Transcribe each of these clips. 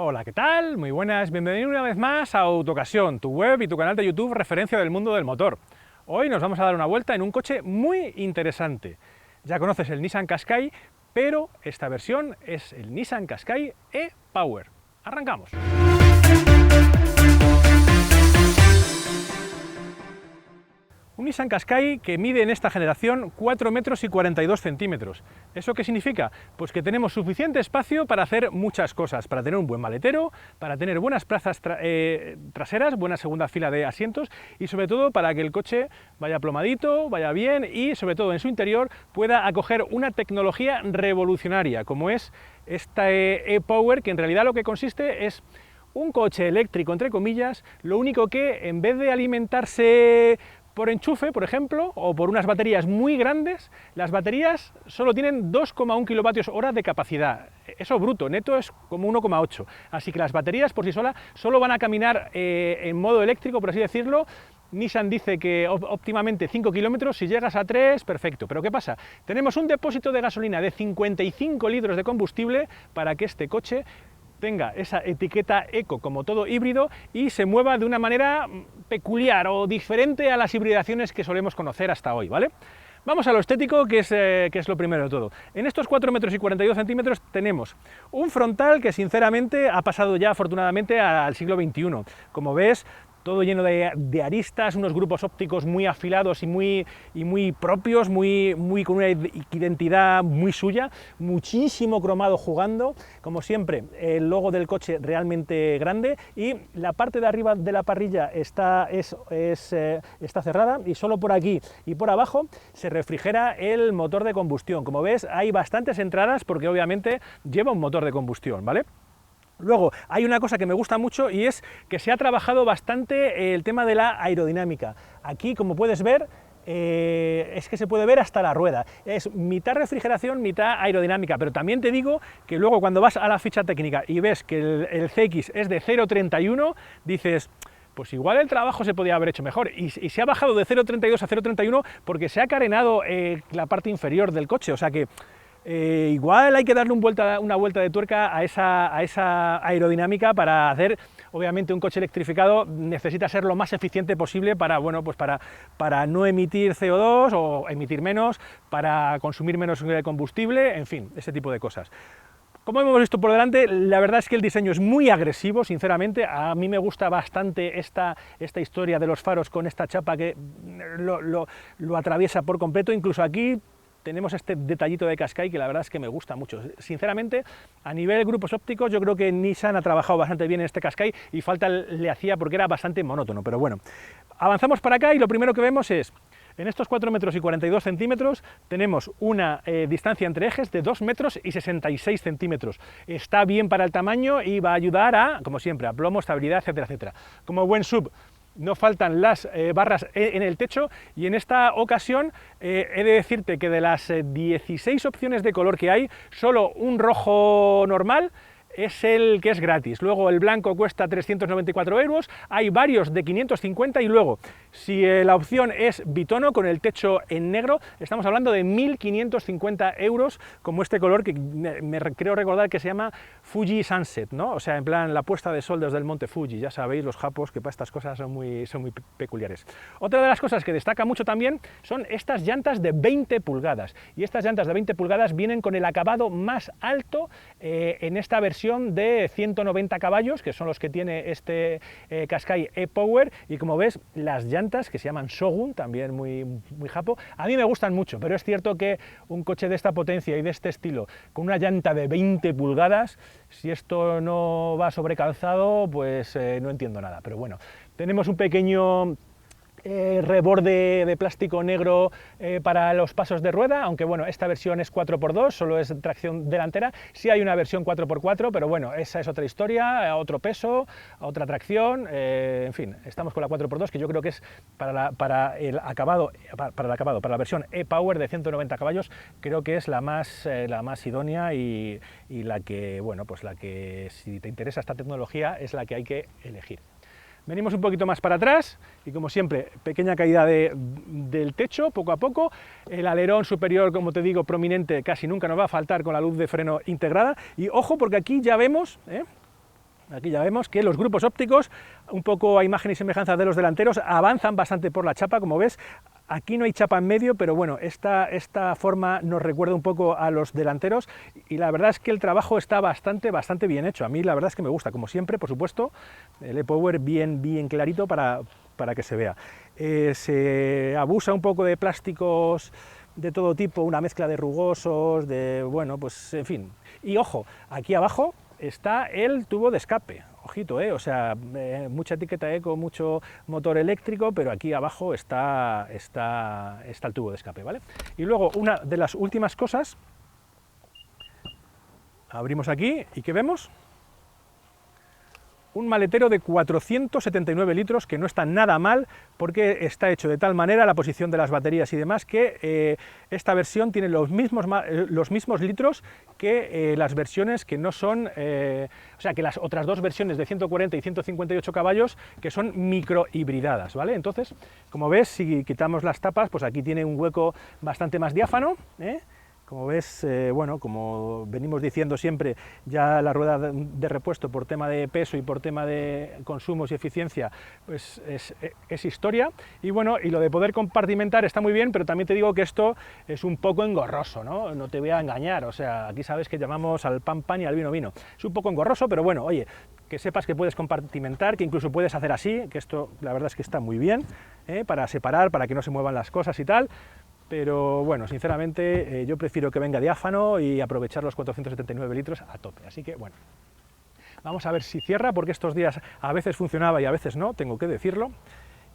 Hola, ¿qué tal? Muy buenas, bienvenido una vez más a Autocasión, tu web y tu canal de YouTube referencia del mundo del motor. Hoy nos vamos a dar una vuelta en un coche muy interesante. Ya conoces el Nissan Qashqai, pero esta versión es el Nissan Qashqai e-Power. ¡Arrancamos! Un Nissan Qashqai que mide en esta generación 4 metros y 42 centímetros. ¿Eso qué significa? Pues que tenemos suficiente espacio para hacer muchas cosas, para tener un buen maletero, para tener buenas plazas traseras, buena segunda fila de asientos y sobre todo para que el coche vaya plomadito, vaya bien y sobre todo en su interior pueda acoger una tecnología revolucionaria como es esta e-Power, que en realidad lo que consiste es un coche eléctrico, entre comillas, lo único que en vez de alimentarse por enchufe, por ejemplo, o por unas baterías muy grandes, las baterías solo tienen 2,1 kWh de capacidad. Eso bruto, neto es como 1,8. Así que las baterías por sí solas solo van a caminar en modo eléctrico, por así decirlo. Nissan dice que óptimamente 5 kilómetros, si llegas a 3, perfecto. Pero ¿qué pasa? Tenemos un depósito de gasolina de 55 litros de combustible para que este coche tenga esa etiqueta eco como todo híbrido y se mueva de una manera peculiar o diferente a las hibridaciones que solemos conocer hasta hoy, ¿vale? Vamos a lo estético, que es lo primero de todo. En estos 4 metros y 42 centímetros tenemos un frontal que sinceramente ha pasado ya afortunadamente al siglo XXI. Como ves, todo lleno de aristas, unos grupos ópticos muy afilados y muy propios, con una identidad muy suya, muchísimo cromado jugando, como siempre, el logo del coche realmente grande y la parte de arriba de la parrilla está cerrada y solo por aquí y por abajo se refrigera el motor de combustión. Como ves, hay bastantes entradas porque obviamente lleva un motor de combustión, ¿vale? Luego, hay una cosa que me gusta mucho y es que se ha trabajado bastante el tema de la aerodinámica. Aquí, como puedes ver, es que se puede ver hasta la rueda. Es mitad refrigeración, mitad aerodinámica, pero también te digo que luego cuando vas a la ficha técnica y ves que el CX es de 0,31, dices, pues igual el trabajo se podía haber hecho mejor, y se ha bajado de 0,32 a 0,31 porque se ha carenado la parte inferior del coche, o sea que igual hay que darle una vuelta de tuerca a esa aerodinámica para hacer, obviamente un coche electrificado necesita ser lo más eficiente posible para no emitir CO2 o emitir menos, para consumir menos combustible, en fin, ese tipo de cosas. Como hemos visto por delante, la verdad es que el diseño es muy agresivo, sinceramente. A mí me gusta bastante esta historia de los faros con esta chapa que lo atraviesa por completo. Incluso aquí tenemos este detallito de Qashqai que la verdad es que me gusta mucho. Sinceramente, a nivel grupos ópticos, yo creo que Nissan ha trabajado bastante bien en este Qashqai y falta le hacía porque era bastante monótono, pero bueno. Avanzamos para acá y lo primero que vemos es, en estos 4 metros y 42 centímetros tenemos una distancia entre ejes de 2 metros y 66 centímetros. Está bien para el tamaño y va a ayudar a, como siempre, a plomo, estabilidad, etcétera, etcétera. Como buen sub, no faltan las barras en el techo y en esta ocasión he de decirte que de las 16 opciones de color que hay, solo un rojo normal es el que es gratis. Luego el blanco cuesta 394 euros, hay varios de 550 y luego, si la opción es bitono con el techo en negro, estamos hablando de 1.550 euros, como este color que creo recordar que se llama Fuji Sunset, ¿no? O sea, en plan la puesta de sol desde el monte Fuji, ya sabéis, los japos que para estas cosas son muy peculiares. Otra de las cosas que destaca mucho también son estas llantas de 20 pulgadas, y estas llantas de 20 pulgadas vienen con el acabado más alto en esta versión de 190 caballos, que son los que tiene este Qashqai e-Power, y como ves, las llantas, que se llaman Shogun, también muy japo, a mí me gustan mucho, pero es cierto que un coche de esta potencia y de este estilo, con una llanta de 20 pulgadas, si esto no va sobrecalzado, pues no entiendo nada, pero bueno, tenemos un pequeño reborde de plástico negro para los pasos de rueda, aunque bueno, esta versión es 4x2, solo es tracción delantera. Sí hay una versión 4x4, pero bueno, esa es otra historia, otro peso, otra tracción, en fin, estamos con la 4x2, que yo creo que es para la versión e-Power de 190 caballos, creo que es la más idónea y la que, bueno, pues la que, si te interesa esta tecnología, es la que hay que elegir. Venimos un poquito más para atrás y, como siempre, pequeña caída del techo, poco a poco. El alerón superior, como te digo, prominente, casi nunca nos va a faltar con la luz de freno integrada. Y ojo, porque aquí ya vemos Aquí ya vemos que los grupos ópticos, un poco a imagen y semejanza de los delanteros, avanzan bastante por la chapa, como ves. Aquí no hay chapa en medio, pero bueno, esta forma nos recuerda un poco a los delanteros y la verdad es que el trabajo está bastante bien hecho. A mí la verdad es que me gusta, como siempre, por supuesto, el e-Power bien clarito para que se vea. Se abusa un poco de plásticos de todo tipo, una mezcla de rugosos, de bueno, pues en fin. Y ojo, aquí abajo está el tubo de escape, ojito, o sea, mucha etiqueta eco, mucho motor eléctrico, pero aquí abajo está el tubo de escape, ¿vale? Y luego, una de las últimas cosas, abrimos aquí, ¿y qué vemos? Un maletero de 479 litros, que no está nada mal, porque está hecho de tal manera, la posición de las baterías y demás, que esta versión tiene los mismos litros que las versiones que no son, o sea, que las otras dos versiones de 140 y 158 caballos, que son microhibridadas, ¿vale? Entonces, como ves, si quitamos las tapas, pues aquí tiene un hueco bastante más diáfano, Como ves, bueno, como venimos diciendo siempre, ya la rueda de repuesto por tema de peso y por tema de consumos y eficiencia, pues es historia. Y bueno, y lo de poder compartimentar está muy bien, pero también te digo que esto es un poco engorroso, ¿no? No te voy a engañar, o sea, aquí sabes que llamamos al pan pan y al vino vino. Es un poco engorroso, pero bueno, oye, que sepas que puedes compartimentar, que incluso puedes hacer así, que esto la verdad es que está muy bien, para separar, para que no se muevan las cosas y tal. Pero bueno, sinceramente yo prefiero que venga diáfano y aprovechar los 479 litros a tope. Así que bueno, vamos a ver si cierra, porque estos días a veces funcionaba y a veces no, tengo que decirlo.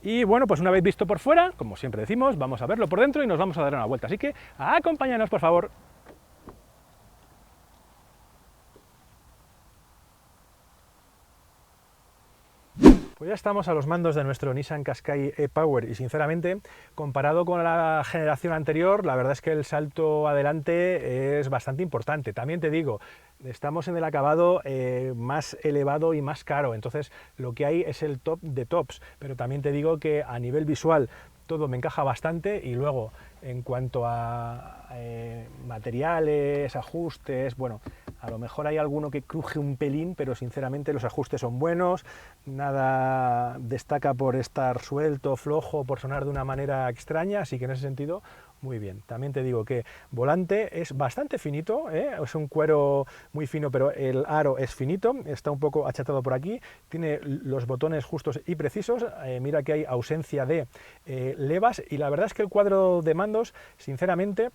Y bueno, pues una vez visto por fuera, como siempre decimos, vamos a verlo por dentro y nos vamos a dar una vuelta. Así que acompáñanos, por favor. Pues ya estamos a los mandos de nuestro Nissan Qashqai e-Power y sinceramente, comparado con la generación anterior, la verdad es que el salto adelante es bastante importante. También te digo, estamos en el acabado más elevado y más caro, entonces lo que hay es el top de tops, pero también te digo que a nivel visual todo me encaja bastante y luego en cuanto a materiales, ajustes, bueno, a lo mejor hay alguno que cruje un pelín, pero sinceramente los ajustes son buenos, nada destaca por estar suelto, flojo, por sonar de una manera extraña, así que en ese sentido muy bien. También te digo que volante es bastante finito, es un cuero muy fino, pero el aro es finito, está un poco achatado por aquí, tiene los botones justos y precisos, mira que hay ausencia de levas y la verdad es que el cuadro de mandos, sinceramente,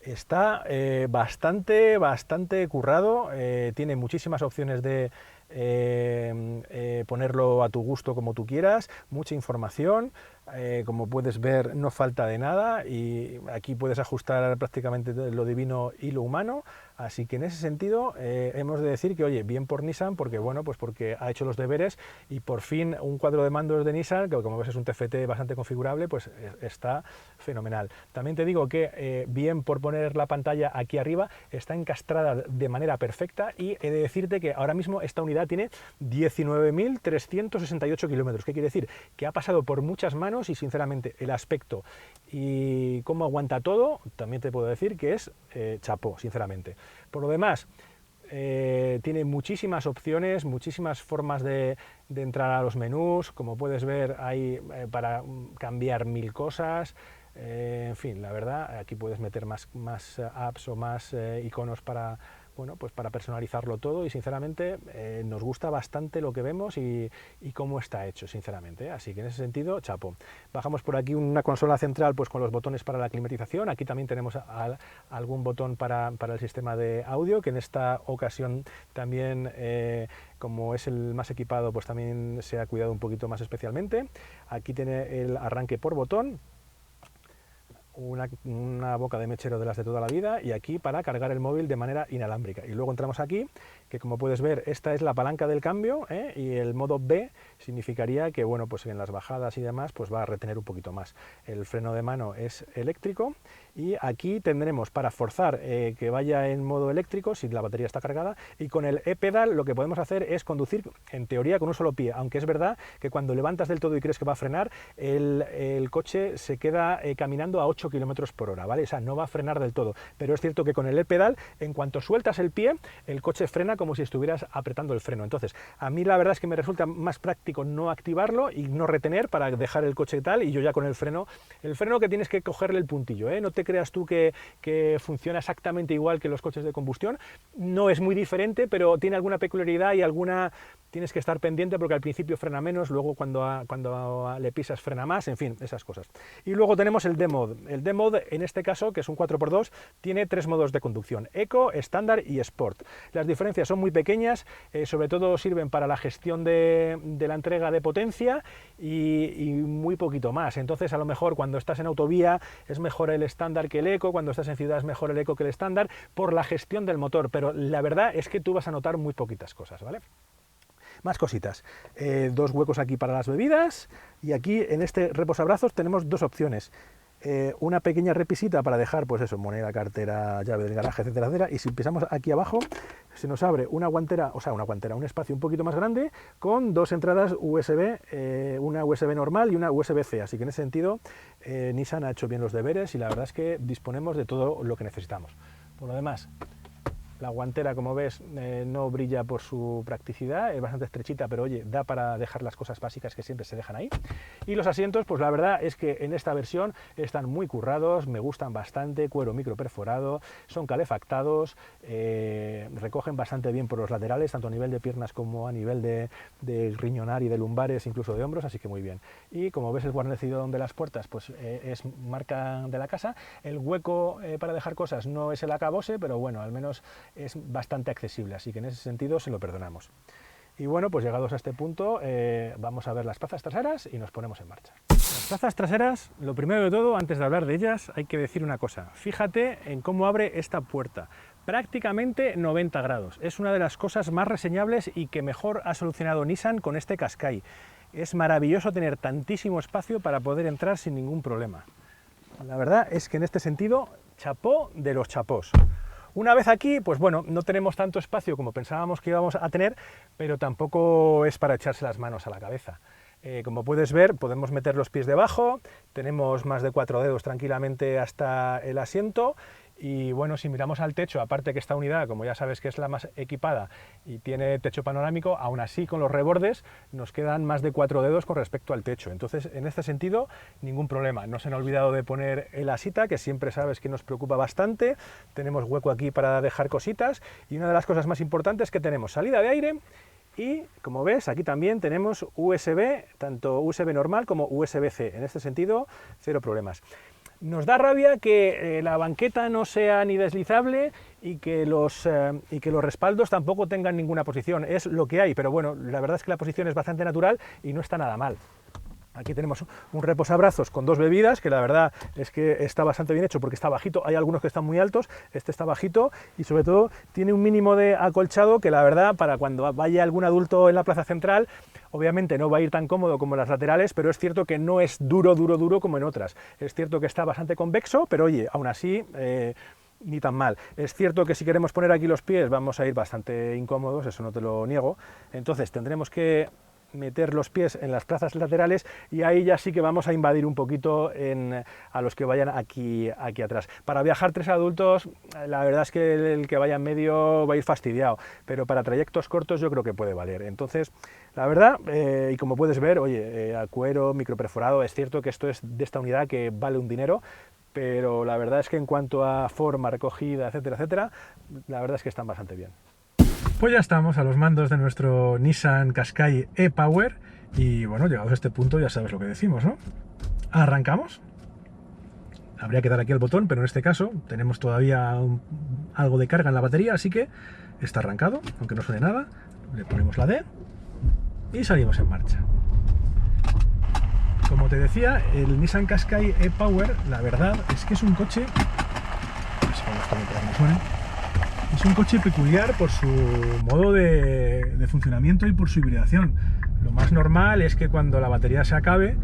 está bastante currado, tiene muchísimas opciones de ponerlo a tu gusto como tú quieras, mucha información, como puedes ver no falta de nada y aquí puedes ajustar prácticamente lo divino y lo humano, así que en ese sentido hemos de decir que oye, bien por Nissan, porque bueno, pues porque ha hecho los deberes y por fin un cuadro de mandos de Nissan, que como ves es un TFT bastante configurable, pues está fenomenal. También te digo que bien por poner la pantalla aquí arriba, está encastrada de manera perfecta y he de decirte que ahora mismo esta unidad tiene 19.368 kilómetros. ¿Qué quiere decir? Que ha pasado por muchas manos y sinceramente el aspecto y cómo aguanta todo, también te puedo decir que es chapó, sinceramente. Por lo demás, tiene muchísimas opciones, muchísimas formas de entrar a los menús, como puedes ver hay para cambiar 1000 cosas. En fin, la verdad, aquí puedes meter más apps o más iconos para, bueno, pues para personalizarlo todo y sinceramente nos gusta bastante lo que vemos y cómo está hecho, sinceramente, así que en ese sentido, chapo. Bajamos por aquí una consola central pues con los botones para la climatización, aquí también tenemos algún botón para el sistema de audio, que en esta ocasión también como es el más equipado pues también se ha cuidado un poquito más especialmente. Aquí tiene el arranque por botón, una boca de mechero de las de toda la vida y aquí para cargar el móvil de manera inalámbrica. Y luego entramos aquí, que como puedes ver esta es la palanca del cambio y el modo B significaría que bueno, pues en las bajadas y demás pues va a retener un poquito más. El freno de mano es eléctrico y aquí tendremos para forzar que vaya en modo eléctrico si la batería está cargada, y con el e-pedal lo que podemos hacer es conducir en teoría con un solo pie, aunque es verdad que cuando levantas del todo y crees que va a frenar, el coche se queda caminando a 8 km por hora, ¿vale? O sea, no va a frenar del todo, pero es cierto que con el e-pedal, en cuanto sueltas el pie, el coche frena como si estuvieras apretando el freno. Entonces, a mí la verdad es que me resulta más práctico no activarlo y no retener para dejar el coche tal, y yo ya con el freno que tienes que cogerle el puntillo, ¿eh? No te creas tú que funciona exactamente igual que los coches de combustión, no es muy diferente, pero tiene alguna peculiaridad y tienes que estar pendiente porque al principio frena menos, luego cuando le pisas frena más, en fin, esas cosas. Y luego tenemos el D-Mode. El D-Mode, en este caso, que es un 4x2, tiene 3 modos de conducción: Eco, Estándar y Sport. Las diferencias son muy pequeñas, sobre todo sirven para la gestión de la entrega de potencia y muy poquito más. Entonces, a lo mejor cuando estás en autovía es mejor el Estándar que el Eco, cuando estás en ciudad es mejor el Eco que el Estándar, por la gestión del motor, pero la verdad es que tú vas a notar muy poquitas cosas, ¿vale? Más cositas, 2 huecos aquí para las bebidas, y aquí en este reposabrazos tenemos 2 opciones. Una pequeña repisita para dejar, pues eso, moneda, cartera, llave del garaje, etcétera, etcétera, y si pisamos aquí abajo se nos abre una guantera, un espacio un poquito más grande con 2 entradas USB, una USB normal y una USB-C, así que en ese sentido Nissan ha hecho bien los deberes y la verdad es que disponemos de todo lo que necesitamos. Por lo demás, la guantera, como ves, no brilla por su practicidad, es bastante estrechita, pero oye, da para dejar las cosas básicas que siempre se dejan ahí. Y los asientos, pues la verdad es que en esta versión están muy currados, me gustan bastante, cuero micro perforado, son calefactados, recogen bastante bien por los laterales, tanto a nivel de piernas como a nivel de riñonar y de lumbares, incluso de hombros, así que muy bien. Y como ves, el guarnecido de las puertas pues es marca de la casa. El hueco para dejar cosas no es el acabose, pero bueno, al menos es bastante accesible, así que en ese sentido se lo perdonamos. Y bueno, pues llegados a este punto, vamos a ver las plazas traseras y nos ponemos en marcha. Las plazas traseras, lo primero de todo, antes de hablar de ellas, hay que decir una cosa. Fíjate en cómo abre esta puerta. Prácticamente 90 grados. Es una de las cosas más reseñables y que mejor ha solucionado Nissan con este Qashqai. Es maravilloso tener tantísimo espacio para poder entrar sin ningún problema. La verdad es que en este sentido, chapó de los chapós. Una vez aquí, pues bueno, no tenemos tanto espacio como pensábamos que íbamos a tener, pero tampoco es para echarse las manos a la cabeza. Como puedes ver, podemos meter los pies debajo, tenemos más de 4 dedos tranquilamente hasta el asiento. Y bueno, si miramos al techo, aparte que esta unidad, como ya sabes que es la más equipada y tiene techo panorámico, aún así con los rebordes nos quedan más de 4 dedos con respecto al techo. Entonces, en este sentido, ningún problema. No se han olvidado de poner el asita, que siempre sabes que nos preocupa bastante. Tenemos hueco aquí para dejar cositas y una de las cosas más importantes es que tenemos salida de aire. Y como ves, aquí también tenemos USB, tanto USB normal como USB-C. En este sentido, cero problemas. Nos da rabia que la banqueta no sea ni deslizable y que los respaldos tampoco tengan ninguna posición. Es lo que hay, pero bueno, la verdad es que la posición es bastante natural y no está nada mal. Aquí tenemos un reposabrazos con 2 bebidas, que la verdad es que está bastante bien hecho porque está bajito. Hay algunos que están muy altos, este está bajito y sobre todo tiene un mínimo de acolchado que la verdad para cuando vaya algún adulto en la plaza central, obviamente no va a ir tan cómodo como en las laterales, pero es cierto que no es duro como en otras. Es cierto que está bastante convexo, pero oye, aún así ni tan mal. Es cierto que si queremos poner aquí los pies vamos a ir bastante incómodos, eso no te lo niego. Entonces tendremos que meter los pies en las plazas laterales y ahí ya sí que vamos a invadir un poquito a los que vayan aquí atrás. Para viajar 3 adultos, la verdad es que el que vaya en medio va a ir fastidiado, pero para trayectos cortos yo creo que puede valer. Entonces, la verdad, y como puedes ver, oye, a cuero, microperforado, es cierto que esto es de esta unidad que vale un dinero, pero la verdad es que en cuanto a forma, recogida, etcétera, etcétera, la verdad es que están bastante bien. Pues ya estamos a los mandos de nuestro Nissan Qashqai e-Power y bueno, llegados a este punto ya sabes lo que decimos, ¿no? ¿Arrancamos? Habría que dar aquí el botón, pero en este caso tenemos todavía algo de carga en la batería, así que está arrancado, aunque no suene nada. Le ponemos la D y salimos en marcha. Como te decía, el Nissan Qashqai e-Power, la verdad es que es un coche... Es un coche peculiar por su modo de funcionamiento y por su hibridación. Lo más normal es que cuando la batería se acabe,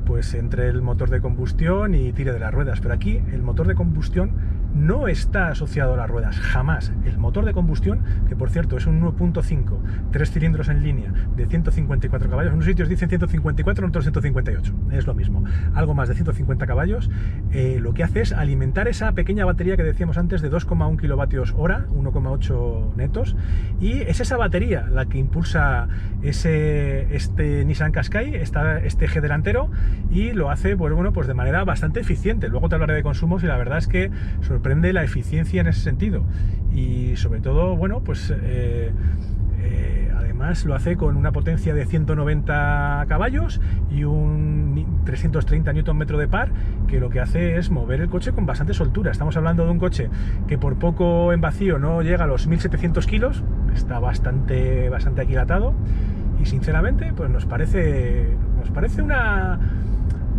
pues entre el motor de combustión y tire de las ruedas. Pero aquí el motor de combustión no está asociado a las ruedas, jamás. El motor de combustión, que por cierto es un 1.5, 3 cilindros en línea, de 154 caballos, en unos sitios dicen 154, en otros 158, es lo mismo, algo más de 150 caballos, lo que hace es alimentar esa pequeña batería que decíamos antes de 2,1 kilovatios hora, 1,8 netos, y es esa batería la que impulsa este Nissan Qashqai, este eje delantero, y lo hace pues de manera bastante eficiente. Luego te hablaré de consumos y la verdad es que sorprende la eficiencia en ese sentido, y sobre todo, bueno, pues además lo hace con una potencia de 190 caballos y un 330 Nm de par, que lo que hace es mover el coche con bastante soltura. Estamos hablando de un coche que por poco en vacío no llega a los 1700 kilos, está bastante aquilatado, y sinceramente pues nos parece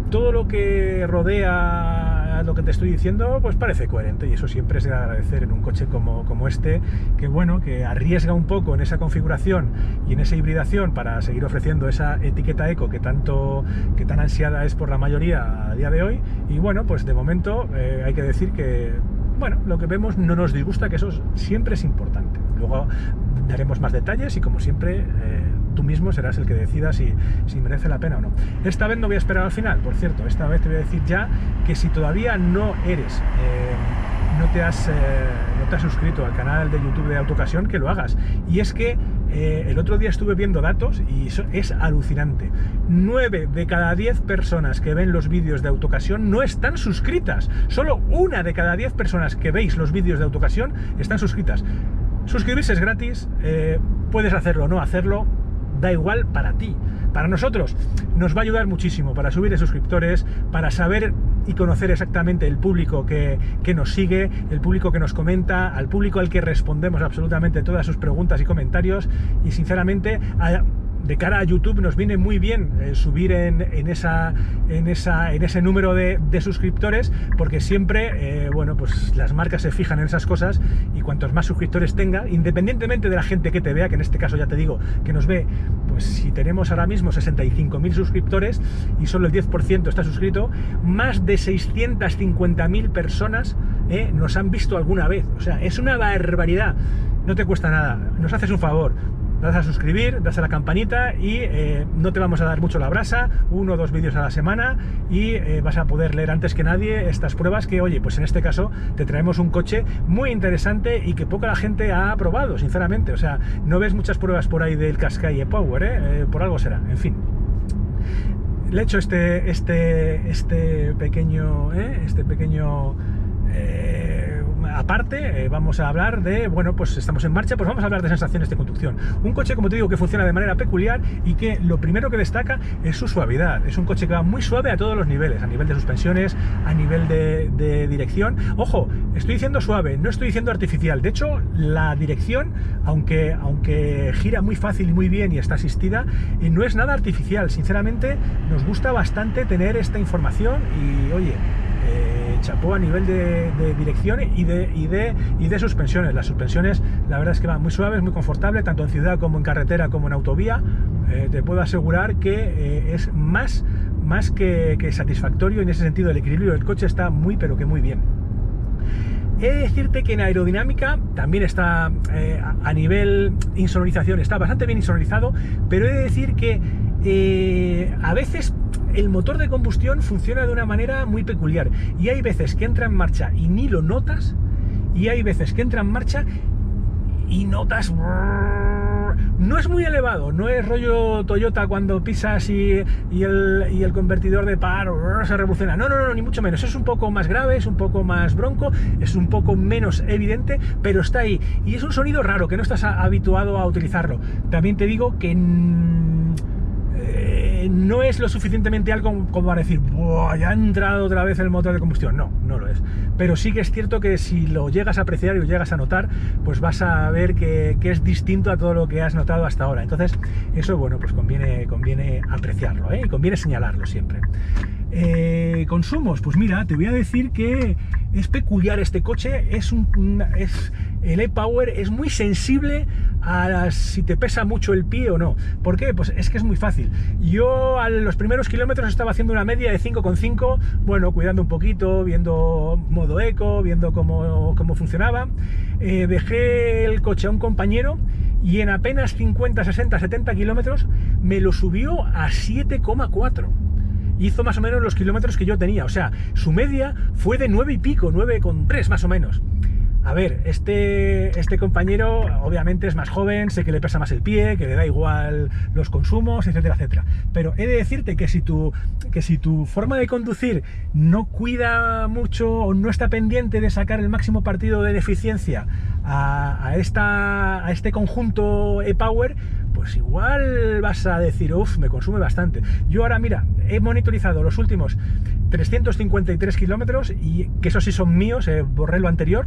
todo lo que rodea lo que te estoy diciendo, pues parece coherente, y eso siempre es de agradecer en un coche como este, que bueno, que arriesga un poco en esa configuración y en esa hibridación para seguir ofreciendo esa etiqueta eco que tan ansiada es por la mayoría a día de hoy. Y bueno, pues de momento hay que decir que, bueno, lo que vemos no nos disgusta, que eso siempre es importante. Luego daremos más detalles y, como siempre, tú mismo serás el que decida si merece la pena o no. Esta vez no voy a esperar al final, por cierto. Esta vez te voy a decir ya que si todavía no te has suscrito al canal de YouTube de Autocasión, que lo hagas. Y es que el otro día estuve viendo datos y eso es alucinante. 9 de cada 10 personas que ven los vídeos de Autocasión no están suscritas. Solo 1 de cada 10 personas que veis los vídeos de Autocasión están suscritas. Suscribirse es gratis, puedes hacerlo o no hacerlo, da igual para ti. Para nosotros nos va a ayudar muchísimo para subir de suscriptores, para saber y conocer exactamente el público que nos sigue, el público que nos comenta, al público al que respondemos absolutamente todas sus preguntas y comentarios. Y sinceramente, de cara a YouTube nos viene muy bien subir en ese número de suscriptores, porque siempre bueno, pues las marcas se fijan en esas cosas, y cuantos más suscriptores tenga, independientemente de la gente que te vea, que en este caso ya te digo que nos ve, pues si tenemos ahora mismo 65.000 suscriptores y solo el 10% está suscrito, más de 650.000 personas nos han visto alguna vez. O sea, es una barbaridad. No te cuesta nada, nos haces un favor, das a suscribir, das a la campanita y no te vamos a dar mucho la brasa, 1 o 2 vídeos a la semana, y vas a poder leer antes que nadie estas pruebas que, oye, pues en este caso te traemos un coche muy interesante y que poca la gente ha probado, sinceramente. O sea, no ves muchas pruebas por ahí del Qashqai e-Power, por algo será, en fin. Le he hecho este pequeño aparte, vamos a hablar de, bueno, pues estamos en marcha, pues vamos a hablar de sensaciones de conducción. Un coche, como te digo, que funciona de manera peculiar y que lo primero que destaca es su suavidad. Es un coche que va muy suave a todos los niveles, a nivel de suspensiones, a nivel de dirección. Ojo, estoy diciendo suave, no estoy diciendo artificial. De hecho, la dirección, aunque gira muy fácil y muy bien y está asistida, no es nada artificial. Sinceramente, nos gusta bastante tener esta información y, oye, chapó a nivel de dirección y de suspensiones. Las suspensiones, la verdad es que van muy suaves, muy confortables, tanto en ciudad como en carretera como en autovía. Te puedo asegurar que es más que satisfactorio. En ese sentido, el equilibrio del coche está muy, pero que muy bien. He de decirte que en aerodinámica también está, a nivel insonorización, está bastante bien insonorizado, pero he de decir que a veces el motor de combustión funciona de una manera muy peculiar, y hay veces que entra en marcha y ni lo notas, y hay veces que entra en marcha y notas. No es muy elevado, no es rollo Toyota cuando pisas y el convertidor de par se revoluciona. No, ni mucho menos. Es un poco más grave, es un poco más bronco, es un poco menos evidente, pero está ahí. Y es un sonido raro, que no estás habituado a utilizarlo. También te digo que no es lo suficientemente alto como para decir, ¡buah! Ya ha entrado otra vez el motor de combustión. No lo es. Pero sí que es cierto que si lo llegas a apreciar y lo llegas a notar, pues vas a ver que es distinto a todo lo que has notado hasta ahora. Entonces, eso, bueno, pues conviene apreciarlo, y conviene señalarlo siempre. Consumos, pues mira, te voy a decir que es peculiar este coche. El e-Power es muy sensible a si te pesa mucho el pie o no. ¿Por qué? Pues es que es muy fácil. Yo a los primeros kilómetros estaba haciendo una media de 5,5, bueno, cuidando un poquito, viendo modo eco, viendo cómo funcionaba. Dejé el coche a un compañero y en apenas 50, 60, 70 kilómetros me lo subió a 7,4. Hizo más o menos los kilómetros que yo tenía, o sea, su media fue de 9 y pico, 9,3 más o menos. A ver, este compañero obviamente es más joven, sé que le pesa más el pie, que le da igual los consumos, etcétera, etcétera. Pero he de decirte que si tu forma de conducir no cuida mucho o no está pendiente de sacar el máximo partido de eficiencia a este conjunto e-Power, pues igual vas a decir, uff, me consume bastante. Yo ahora, mira, he monitorizado los últimos 353 kilómetros, y que esos sí son míos, borré lo anterior,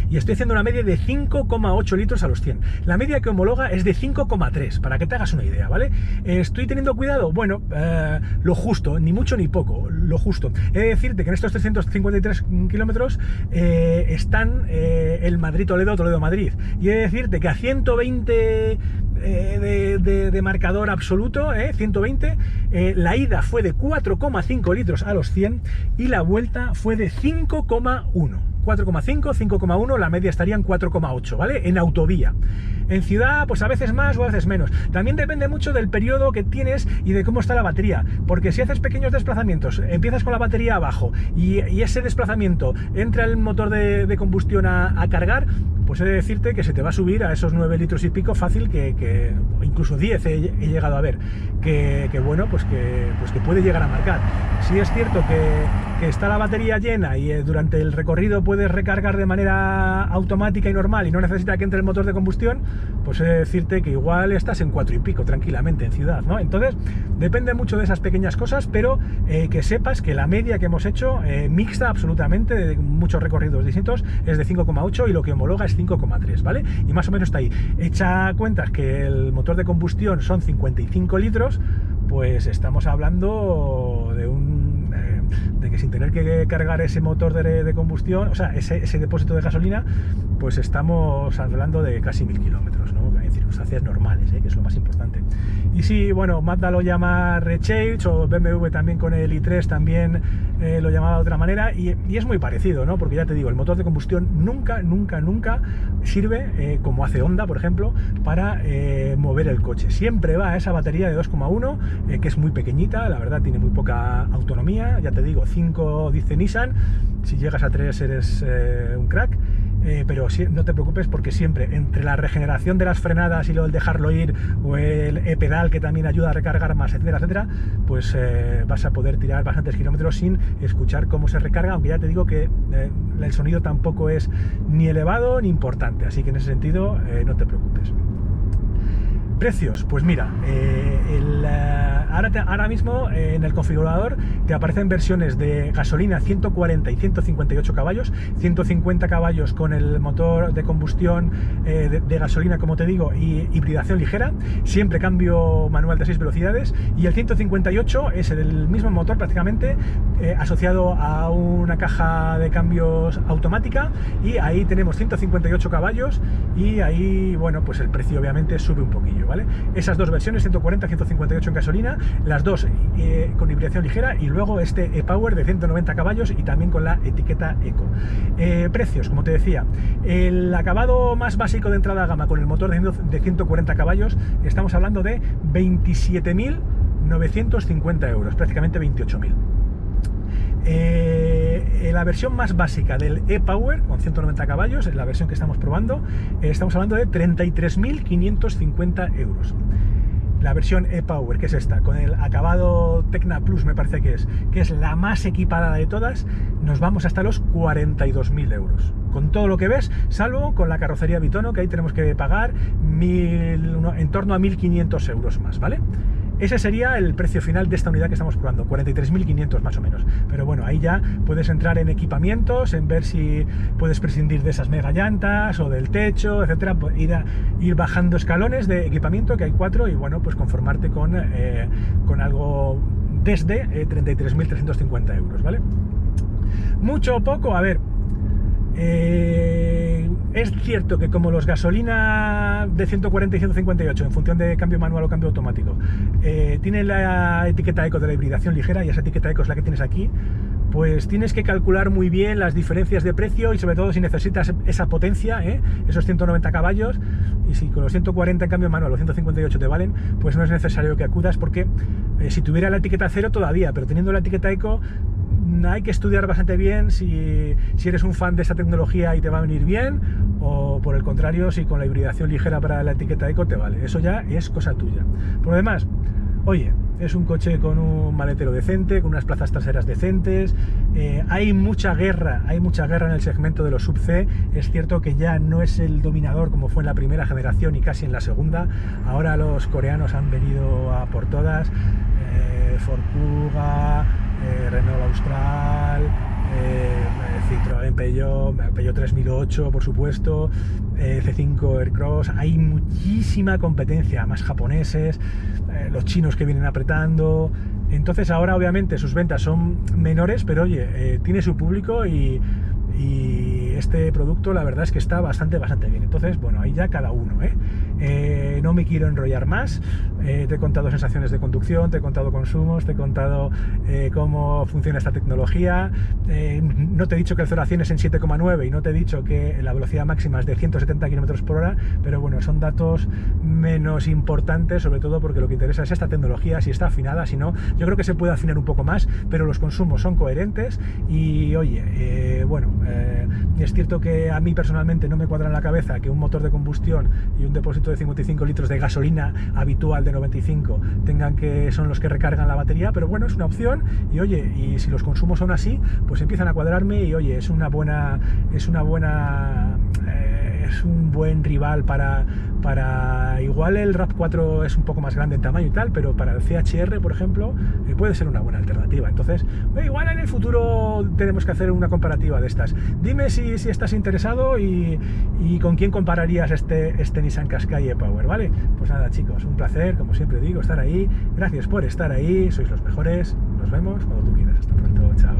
y estoy haciendo una media de 5,8 litros a los 100. La media que homologa es de 5,3, para que te hagas una idea, ¿vale? ¿Estoy teniendo cuidado? Bueno, lo justo, ni mucho ni poco, lo justo. He de decirte que en estos 353 kilómetros están el Madrid-Toledo, Toledo-Madrid. Y he de decirte que a 120 de marcador absoluto, 120, la ida fue de 4,5 litros a los 100 y la vuelta fue de 5,1. 4,5, 5,1, la media estaría en 4,8, ¿vale? En autovía. En ciudad, pues a veces más o a veces menos. También depende mucho del periodo que tienes y de cómo está la batería, porque si haces pequeños desplazamientos, empiezas con la batería abajo y ese desplazamiento entra el motor de combustión a cargar, pues he de decirte que se te va a subir a esos 9 litros y pico fácil, que incluso 10 he llegado a ver, que bueno, pues que puede llegar a marcar. Si es cierto que está la batería llena y durante el recorrido puedes recargar de manera automática y normal y no necesita que entre el motor de combustión, pues he de decirte que igual estás en 4 y pico tranquilamente en ciudad, ¿no? Entonces depende mucho de esas pequeñas cosas, pero que sepas que la media que hemos hecho, mixta absolutamente, de muchos recorridos distintos, es de 5,8 y lo que homologa es 5,3, ¿vale? Y más o menos está ahí. Echa cuentas que el motor de combustión son 55 litros, pues estamos hablando de que sin tener que cargar ese motor de combustión, o sea, ese depósito de gasolina, pues estamos hablando de casi 1000 kilómetros, ¿no? En circunstancias normales, que es lo más importante. Y sí, bueno, Mazda lo llama Recharge, o BMW también con el i3 también lo llamaba de otra manera, y es muy parecido, ¿no? Porque ya te digo, el motor de combustión nunca sirve, como hace Honda, por ejemplo, para mover el coche. Siempre va a esa batería de 2,1, que es muy pequeñita, la verdad tiene muy poca autonomía, ya te digo, 5 dice Nissan, si llegas a 3 eres un crack. Pero no te preocupes, porque siempre entre la regeneración de las frenadas y lo del dejarlo ir, o el e-pedal que también ayuda a recargar más, etcétera, etcétera, pues vas a poder tirar bastantes kilómetros sin escuchar cómo se recarga, aunque ya te digo que el sonido tampoco es ni elevado ni importante, así que en ese sentido no te preocupes. Precios, pues mira, ahora mismo en el configurador te aparecen versiones de gasolina 140 y 158 caballos, 150 caballos con el motor de combustión de gasolina, como te digo, y hibridación ligera, siempre cambio manual de 6 velocidades, y el 158 es el mismo motor prácticamente, asociado a una caja de cambios automática, y ahí tenemos 158 caballos, y ahí, bueno, pues el precio obviamente sube un poquillo, ¿vale? Esas dos versiones, 140 y 158 en gasolina, las dos con hibridación ligera, y luego este e-Power de 190 caballos y también con la etiqueta Eco. Precios, como te decía, el acabado más básico de entrada a gama con el motor de 140 caballos, estamos hablando de 27.950 euros, prácticamente 28.000. La versión más básica del e-Power con 190 caballos, en la versión que estamos probando, estamos hablando de 33.550 euros. La versión e-Power, que es esta, con el acabado Tecna Plus, me parece que es la más equipada de todas, nos vamos hasta los 42.000 euros. Con todo lo que ves, salvo con la carrocería Bitono, que ahí tenemos que pagar en torno a 1.500 euros más, ¿vale? Ese sería el precio final de esta unidad que estamos probando, 43.500 más o menos. Pero bueno, ahí ya puedes entrar en equipamientos, en ver si puedes prescindir de esas mega llantas o del techo, etcétera, ir bajando escalones de equipamiento, que hay 4, y bueno, pues conformarte con algo desde 33.350 euros, ¿vale? Mucho o poco, a ver, Es cierto que como los gasolina de 140 y 158, en función de cambio manual o cambio automático, tienen la etiqueta eco de la hibridación ligera, y esa etiqueta eco es la que tienes aquí, pues tienes que calcular muy bien las diferencias de precio y sobre todo si necesitas esa potencia, esos 190 caballos, y si con los 140 en cambio manual o 158 te valen, pues no es necesario que acudas, porque si tuviera la etiqueta cero todavía, pero teniendo la etiqueta eco hay que estudiar bastante bien si eres un fan de esta tecnología y te va a venir bien, o por el contrario, si con la hibridación ligera para la etiqueta eco te vale. Eso ya es cosa tuya. Por lo demás, oye, es un coche con un maletero decente, con unas plazas traseras decentes. Hay mucha guerra en el segmento de los sub-C. Es cierto que ya no es el dominador como fue en la primera generación y casi en la segunda. Ahora los coreanos han venido a por todas. Ford Kuga, Renault Austral, Citroën Peugeot 3008, por supuesto, C5 Aircross. Hay muchísima competencia, más japoneses, los chinos que vienen apretando. Entonces ahora obviamente sus ventas son menores, pero oye, tiene su público y este producto la verdad es que está bastante bien. Entonces, bueno, ahí ya cada uno, no me quiero enrollar más. Te he contado sensaciones de conducción, te he contado consumos, te he contado cómo funciona esta tecnología. No te he dicho que el 0 a 100 es en 7,9 y no te he dicho que la velocidad máxima es de 170 km/h, pero bueno, son datos menos importantes, sobre todo porque lo que interesa es esta tecnología, si está afinada, si no, yo creo que se puede afinar un poco más, pero los consumos son coherentes y oye, es cierto que a mí personalmente no me cuadra en la cabeza que un motor de combustión y un depósito de 55 litros de gasolina habitual de 95 son los que recargan la batería, pero bueno, es una opción y oye, y si los consumos son así, pues empiezan a cuadrarme y oye, es un buen rival para igual el RAV4 es un poco más grande en tamaño y tal, pero para el CHR, por ejemplo, puede ser una buena alternativa. Entonces, igual en el futuro tenemos que hacer una comparativa de estas. Dime si estás interesado y con quién compararías este Nissan Qashqai e-Power, ¿vale? Pues nada, chicos, un placer, como siempre digo, estar ahí. Gracias por estar ahí, sois los mejores. Nos vemos cuando tú quieras. Hasta pronto, chao.